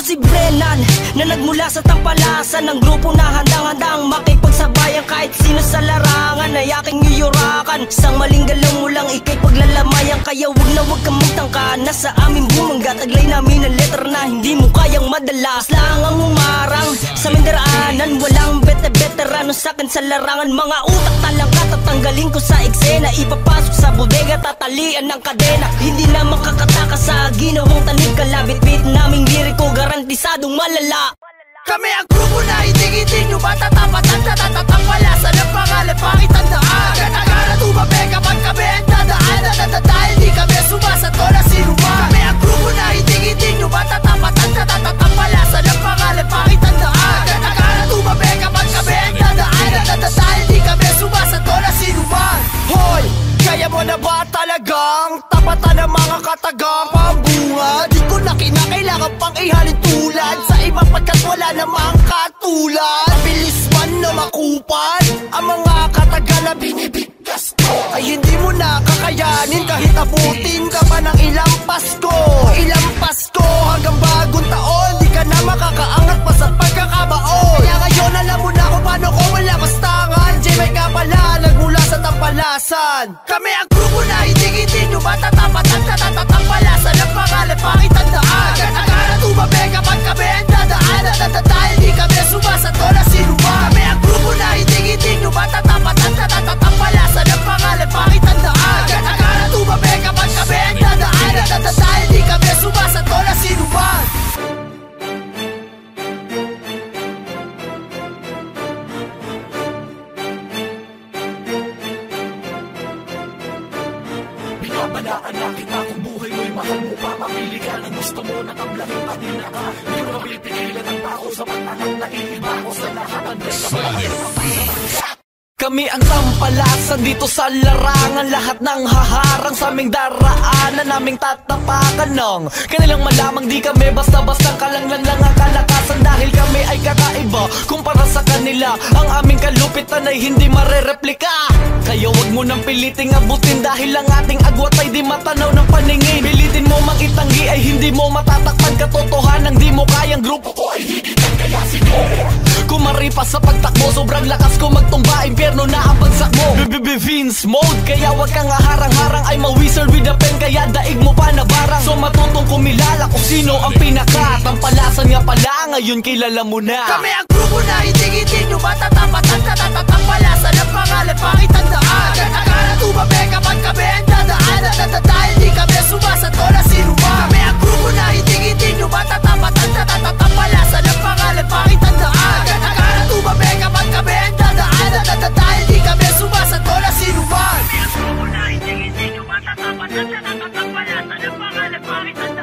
si Brennan na nagmula sa tampalasan ng grupo na handang-handang makipagsabayan kahit sino sa larangan ay aking yuyurakan. Isang maling galaw mo lang ikay paglalamayan, kaya wag kang magtangka na sa aming bumangga. Taglay namin ang letter na hindi mo kayang madala. Mas lang ang umarang sa mindaraanan, walang veterano sa'kin sa larangan. Mga utak talang katatanggalin ko sa eksena, ipapasok sa bodega, tatalian ng kadena. Hindi na makakataka sa ginawang tanig, kalabit-bit naming liriko, garantisadong malala. Kami ang grupo na hindi nyo matatapatan, natatapalasan ang pangalan, pakitandaan. Agad-agad at umabega man kami ang dadaan, dahil di kami sumasato na sinuman. Kami ang grupo na hindi nyo matatapatan, natatapalasan ang pangalan, pakitandaan. Agad-agad at umabega man kami ang dadaan, dahil di kami sumasato na sinuman. Hoy! Kaya mo na ba talagang tapatan ng mga katagang pambunga? Di ko na kinakailangan pang ihalin tulad sa iba pagkat wala namang katulad. Mabilis man na makupan ang mga kataga na binibigkas ko, ay hindi mo na kakayanin kahit abutin ka pa ng ilang Pasko. Ilang Pasko hanggang bagong taon, di ka na makakaangat pa sa pagkakabaon. Kaya ngayon alam mo na kung paano ko wala mastangan. J-May ka pala nagmula sa tampalasan. Kami ang grupo na hindi nyo matatapatan, natatapalasan ang pangalan, pakitandaan. Agad-agad at umabega man kami ang dadaan, dahil di kami sumasato na sinuman. Kami ang grupo na hindi nyo matatapatan, natatapalasan ang pangalan, pakitandaan. Agad-agad at umabega man kami ang dadaan, dahil di kami sumasato na sinuman. Binabalaan na kita kung buhay mo'y mahal mo pa. Mamili ka ng gusto mo na tablangin kanina ka. Di ko napipigilan ang tao sa pagtanang naiiba ko sa lahat ang Kami ang tampalasan dito sa larangan. Lahat ng haharang sa aming daraanan, naming tatapakan ng kanilang malamang. Di kami basta-bastang kalanglang lang ang kalakasan, dahil kami ay kakaiba kumpara sa kanila. Ang aming kalupitan ay hindi marereplika, kaya wag mo nang piliting abutin, dahil ang ating agwat ay di matanaw ng paningin. Pilitin mo mang itanggi ay hindi mo matatakpan. Katotohanan di mo kayang grupo ko ay higit ang kayasin mo. Kumaripas sa pagtakbo, sobrang lakas ko magtumba, impyerno na ang bagsak mo. Vince mode, kaya wag kang harang-harang. I'm a wizard with a pen, kaya daig mo pa na barang. So matutong kumilala kung sino ang pinaka tampalasan nga pala, ngayon kilala mo na. Kami ang grupo na hindi nyo matatapatan, natatapalasan ang pangalan, pakitandaan. Agad-agad at umabega man kami ang dadaan, dahil di kami sumasato na sinuman. Kami ang grupo na hindi nyo matatapatan, natatapalasan ang pangalan, pakitandaan. Agad-agad at umabega man kami ang dadaan, dahil di kami sumasato na sinuman. Kami ang grupo na hindi nyo matatapatan, natatapalasan ang pangalan, pakitandaan.